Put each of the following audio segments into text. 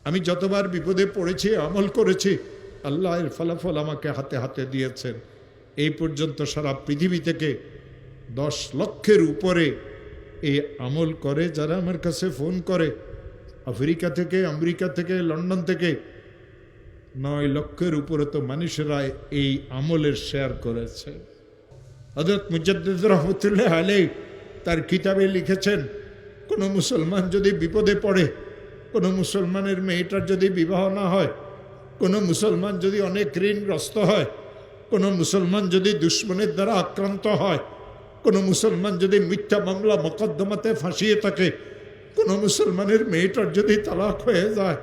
আমি যতবার বিপদে পড়েছি, আমল করেছি, আল্লাহ এর ফলাফল আমাকে হাতে হাতে দিয়েছেন। এই পর্যন্ত সারা পৃথিবী থেকে 10 লক্ষের উপরে এই আমল করে যারা আমার কাছে ফোন করে। আফ্রিকা থেকে, আমেরিকা থেকে, লন্ডন থেকে 9 লক্ষের উপরে তো মানুষেরা এই আমলের শেয়ার করেছে। হযরত মুজাদ্দিদ রহমতুল্লাহ আলাইহি তার কিতাবে লিখেছেন, কোনো মুসলমান যদি বিপদে পড়ে, কোনো মুসলমানের মেয়েটার যদি বিবাহ না হয়, কোনো মুসলমান যদি অনেক ঋণগ্রস্ত হয়, কোনো মুসলমান যদি দুশ্মনের দ্বারা আক্রান্ত হয়, কোনো মুসলমান যদি মিথ্যা মামলা মোকদ্দমাতে ফাঁসিয়ে থাকে, কোনো মুসলমানের মেয়েটার যদি তালাক হয়ে যায়,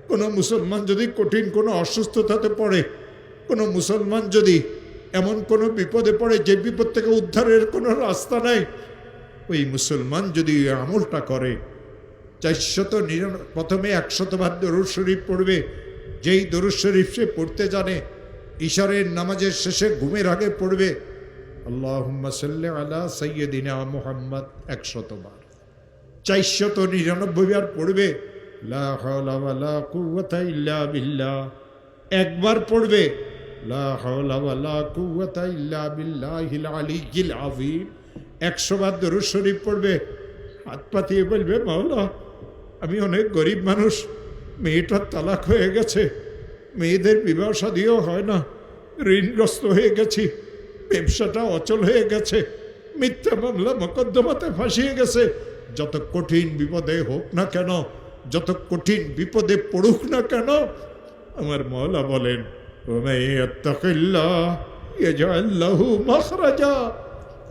কোনো মুসলমান যদি কঠিন কোনো অসুস্থতাতে পড়ে, কোনো মুসলমান যদি এমন কোনো বিপদে পড়ে যে বিপদ থেকে উদ্ধারের কোনো রাস্তা নাই, ওই মুসলমান যদি আমলটা করে 499 প্রথমে 100 বার দরুদ শরীফ পড়বে। যেই দরুদ শরীফ সে পড়তে জানে, ইশারের নামাজের শেষে ঘুমের আগে পড়বে আল্লাহুম্মা সাল্লি আলা সাইয়্যিদিনা মুহাম্মদ 100 বার। 499 বার পড়বে লা হাওলা ওয়ালা কুওয়াতা ইল্লা বিল্লাহ। একবার পড়বে লা হাওলা ওয়ালা কুওয়াতা ইল্লা বিল্লাহিল আলিয়্যিল আযীম। 100 বার দরুদ শরীফ পড়বে, হাত পাতিয়ে বলবে মাওলা আমি অনেক গরিব মানুষ, মেয়েটার তালাক হয়ে গেছে, মেয়েদের বিবাহ শাদীও হয় না, ঋণগ্রস্ত হয়ে গেছি, ব্যবসাটা অচল হয়ে গেছে, মিথ্যা মামলা মোকদ্দমাতে ফাঁসিয়ে গেছে। যত কঠিন বিপদে হোক না কেন, যত কঠিন বিপদে পড়ুক না কেন, আমার মওলা বলেন ইয়াজআল লাহু মাখরাজা,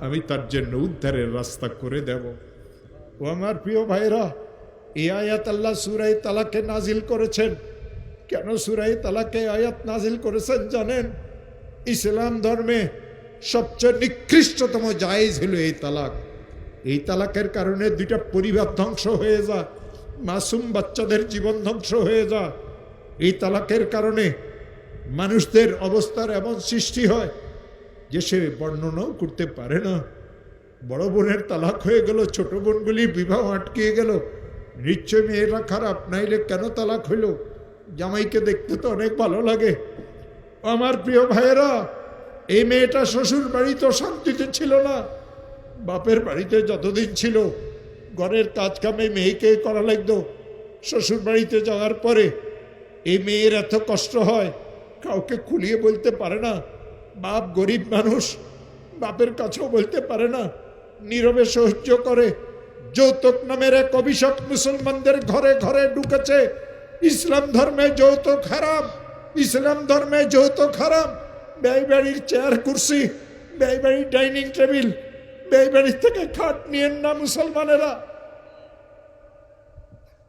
আমি তার জন্য উদ্ধারের রাস্তা করে দেব। ও আমার প্রিয় ভাইরা, এই আয়াত আল্লাহ সূরা তালাকে নাজিল করেছেন। কেন সূরা তালাকে আয়াত নাজিল করেছেন জানেন? ইসলাম ধর্মে সবচেয়ে নিকৃষ্টতম জায়েজ হলো এই তালাক। এই তালাকের কারণে 2টা পরিবার ধ্বংস হয়ে যায়, মাসুম বাচ্চাদের জীবন ধ্বংস হয়ে যায়। এই তালাকের কারণে মানুষদের অবস্থার এমন সৃষ্টি হয় যে সে বর্ণনাও করতে পারে না। বড় বোনের তালাক হয়ে গেল, ছোট বোনগুলি বিবাহ আটকিয়ে গেল। নিশ্চয় মেয়েরা খারাপ, নাইলে কেন তালাক হইল? জামাইকে দেখতে তো অনেক ভালো লাগে। আমার প্রিয় ভাইয়েরা, এই মেয়েটা শ্বশুর বাড়িতে শান্তিতে ছিল না, বাপের বাড়িতে যতদিন ছিল ঘরের কাজ কামে মেয়েকে করা লাগতো। শ্বশুর বাড়িতে যাওয়ার পরে এই মেয়ের এত কষ্ট হয়, কাউকে খুলিয়ে বলতে পারে না। বাপ গরিব মানুষ, বাপের কাছেও বলতে পারে না, নীরবে সহ্য করে। যৌতুক নামের এক অভিশাপ মুসলমানদের ঘরে ঘরে ঢুকেছে। ইসলাম ধর্মে যৌতুক হারাম, ইসলাম ধর্মে যৌতুক হারাম। ব্যয়বাড়ির চেয়ার কুর্সি, ব্যয়বাড়ির ডাইনিং টেবিল, ব্যয়বাড়ির থেকে খাট নিয়েন না মুসলমানেরা।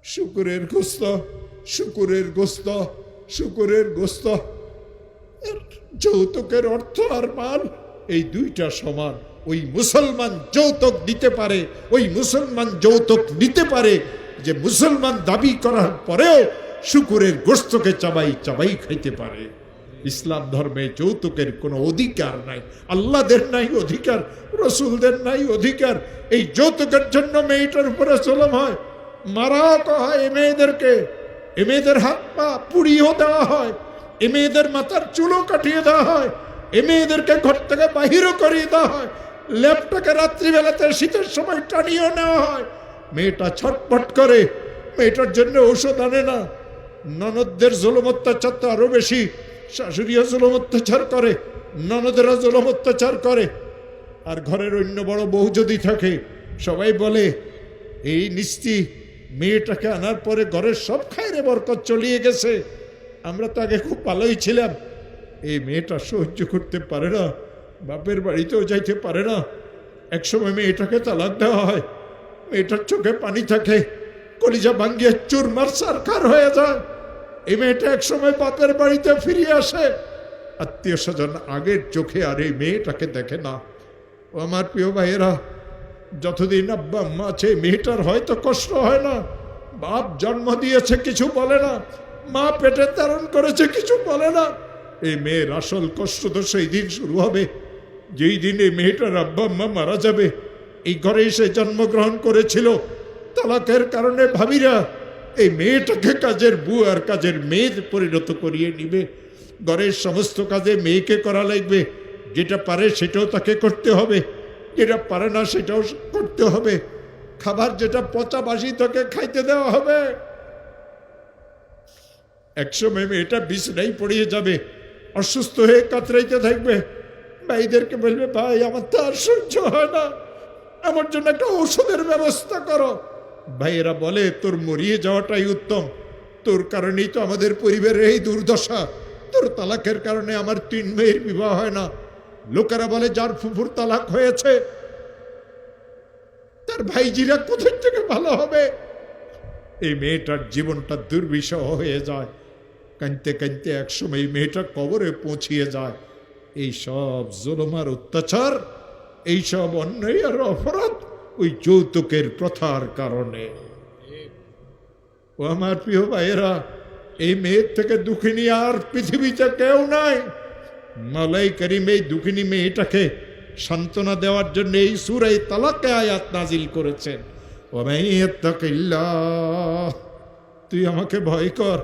শুকুরের গোস্ত, শুকুরের গোস্ত, শুকুরের গোস্ত। যৌতুকের অর্থ আর মাল এই 2টা সমান। ওই মুসলমান যৌতুক দিতে পারে, ওই মুসলমান যৌতুক নিতে পারে যে মুসলমান দাবি করার পরেও শুকুরের গোস্তকে চাবাই চাবাই খাইতে পারে। ইসলাম ধর্মে যৌতুকের কোনো অধিকার নাই, আল্লাহদের নাই অধিকার, রসুলদের নাই অধিকার। এই যৌতুকের জন্য মেয়েটার উপরে জুলুম হয়, মারা হয় এ মেয়েদেরকে, এ মেয়েদের হাত পা পুড়িয়েও দেওয়া হয়, এ মেয়েদের মাথার চুলও কাটিয়ে দেওয়া হয়, এ মেয়েদেরকে ঘর থেকে বাহিরও করিয়ে দেওয়া হয়, ল্যাপটাকে রাত্রিবেলাতে শীতের সময় টানিয়েও নেওয়া হয়। মেয়েটা ছটপট করে, মেয়েটার জন্য ঔষধ আনে না। ননদদের জুলুম অত্যাচার তো আরো বেশি, শাশুড়িও জুলুম অত্যাচার করে, ননদেরা জুলুম অত্যাচার করে। আর ঘরের অন্য বড় বউ যদি থাকে, সবাই বলে এই নিস্তি মেয়েটাকে আনার পরে ঘরের সব খায়রে বরকত চলিয়ে গেছে, আমরা তো আগে খুব ভালোই ছিলাম। এই মেয়েটা সহ্য করতে পারে না, বাপের বাড়িতেও যাইতে পারে না। একসময় মেয়েটাকে তালাক দেওয়া হয়, মেয়েটার চোখে পানি থাকে, কলিজা ভাঙ্গিয়ে চুরমার সারখার হয়ে যায়। এই মেয়েটা একসময় বাপের বাড়িতে ফিরিয়ে আসে, আত্মীয় স্বজন আগের চোখে আর এই মেয়েটাকে দেখে না। ও আমার প্রিয় ভাইয়েরা, যতদিন আব্বা আম্মা আছে মেয়েটার হয়তো কষ্ট হয় না। বাপ জন্ম দিয়েছে কিছু বলে না, মা পেটে ধারণ করেছে কিছু বলে না। এই মেয়ের আসল কষ্ট তো সেই দিন শুরু হবে যেই দিন এই মেয়েটার আব্বা আম্মা মারা যাবে। এই ঘরে সে জন্মগ্রহণ করেছিল, তালাকের কারণে ভাবিরা এই মেয়েটাকে কাজের বউ আর কাজের মেয়ে পরিণত করিয়ে নিবে। ঘরের সমস্ত কাজে মেয়েকে করা লাগবে, যেটা পারে সেটাও তাকে করতে হবে, যেটা পারে না সেটাও করতে হবে। খাবার যেটা পচা বাসি তাকে খাইতে দেওয়া হবে। একসময় মেয়েটা বিছানায় পড়িয়ে যাবে, অসুস্থ হয়ে কাতরাইতে থাকবে। ভাইদেরকে বলবে, ভাই আমার তো আর সহ্য হয় না, আমার জন্য একটা ওষুধের ব্যবস্থা করো। ভাইয়েরা বলে, তোর মরিয়ে যাওয়াটাই উত্তম, তোর কারণেই তো আমাদের পরিবারের এই দুর্দশা, তোর তালাকের কারণে আমার 3 মেয়ের বিবাহ হয় না। লোকেরা বলে, যার ফুফুর তালাক হয়েছে তার ভাইজিরা কোথায় থেকে ভালো হবে। এই মেয়েটার জীবনটা দুর্বিষহ হয়ে যায়। কাঁদতে কাঁদতে একসময় এই মেয়েটা কবরে পৌঁছিয়ে যায়। এই সব জুলুম আর অত্যাচার, এইসব অন্যায় আর অপরাধ ওই যৌতুকের প্রথার কারণে। ও আমার প্রিয় ভাইয়েরা, এই মেয়ের থেকে দুঃখিনী আর পৃথিবীতে কেউ নাই। মাওলাই করিম এই দুঃখিনী মেয়েটাকে সান্ত্বনা দেওয়ার জন্য এই সূরা তালাকে আয়াত নাজিল করেছেন। তুই আমাকে ভয় কর,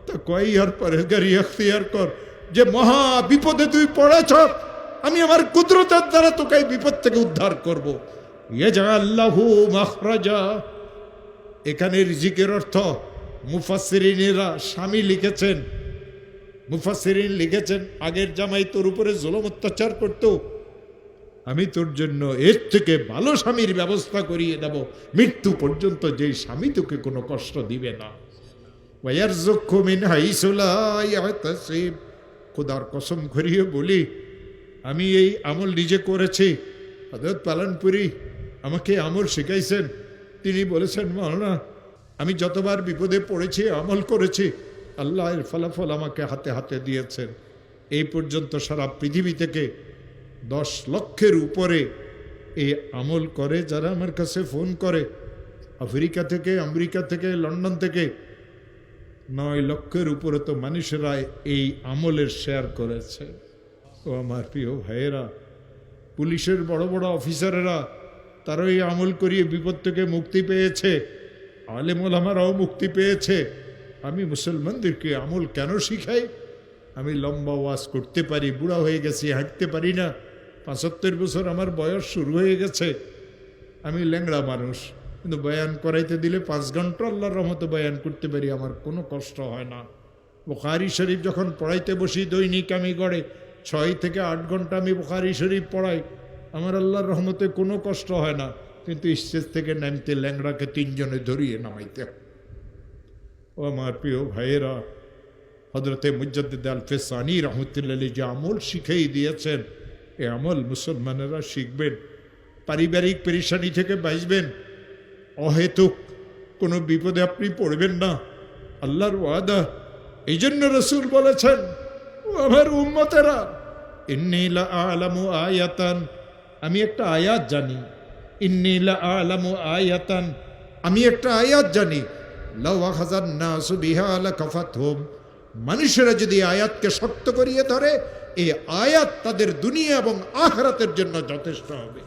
তা কই আর পরহেজগারি ইখতিয়ার কর। যে মহা বিপদে তুই পড়েছ, আমি আমার কুদরতের দ্বারা তোকে এই বিপদ থেকে উদ্ধার করব। ইয়াজআল্লাহু মাখরাজা, এখানে রিজিকের অর্থ মুফাসসিরিনেরা স্বামী লিখেছেন, মুফাসসিরিন লিখেছেন, আগের জামাই তোর উপরে জুলুম অত্যাচার করতো, আমি তোর জন্য এর থেকে ভালো স্বামীর ব্যবস্থা করিয়ে দেব, মৃত্যু পর্যন্ত যেই স্বামী তোকে কোনো কষ্ট দিবে না। ওয়ারযুকহু মিন হাইসু লা ইয়াহতাসিব, খোদার কসম করিয়ে বলি, আমি এই আমল নিজে করেছি। হযরত পালনপুরি আমাকে আমল শিখাইছেন। তিনি বলেছেন, মাওলানা আমি যতবার বিপদে পড়েছি আমল করেছি, আল্লাহ এর ফলাফল আমাকে হাতে হাতে দিয়েছেন। এই পর্যন্ত সারা পৃথিবী থেকে 10 লক্ষের উপরে এই আমল করে যারা আমার কাছে ফোন করে। আফ্রিকা থেকে, আমেরিকা থেকে, লন্ডন থেকে 9 লক্ষের উপরে তো মানুষেরা এই আমলের শেয়ার করেছে। ও আমার প্রিয় ভাইয়েরা, পুলিশের বড় বড় অফিসারেরা তারা এই আমল করিয়ে বিপদ থেকে মুক্তি পেয়েছে, আলেম ওলামারাও মুক্তি পেয়েছে। আমি মুসলমানদেরকে আমল কেন শিখাই? আমি লম্বা ওয়াজ করতে পারি, বুড়া হয়ে গেছি, হাঁটতে পারি না, 75 বছর আমার বয়স শুরু হয়ে গেছে, আমি ল্যাংড়া মানুষ, কিন্তু বয়ান করাইতে দিলে 5 ঘন্টা আল্লাহর রহমতে বয়ান করতে পারি, আমার কোনো কষ্ট হয় না। বুখারী শরীফ যখন পড়াইতে বসি দৈনিক আমি গড়ে 6 থেকে 8 ঘন্টা আমি বুখারী শরীফ পড়াই, আমার আল্লাহর রহমতে কোনো কষ্ট হয় না। কিন্তু স্টেজ থেকে নামতে ল্যাংড়াকে 3 জনে ধরিয়ে নামাইতে। ও আমার প্রিয় ভাইয়েরা, হযরতে মুজাদ্দিদ আল-ফিসানি রহমতুল্লাহ আলাইহি যে আমল শিখিয়ে দিয়েছেন, এই আমল মুসলমানেরা শিখবেন, পারিবারিক পেরেশানি থেকে বাঁচবেন, অহেতুক কোনো বিপদে আপনি পড়বেন না, আল্লাহর ওয়াদা। এই জন্য রাসূল বলেছেন, ও আমার উম্মতেরা, ইন্নী লা আ'লামু আয়াতান, আমি একটা আয়াত জানি, ইন্নী লা আ'লামু আয়াতান, আমি একটা আয়াত জানি, লাউ আখাযান নাসু বিহা লাকাফাতহুম, মানুষেরা যদি আয়াতকে শক্ত করিয়ে ধরে, এই আয়াত তাদের দুনিয়া এবং আখিরাতের জন্য যথেষ্ট হবে।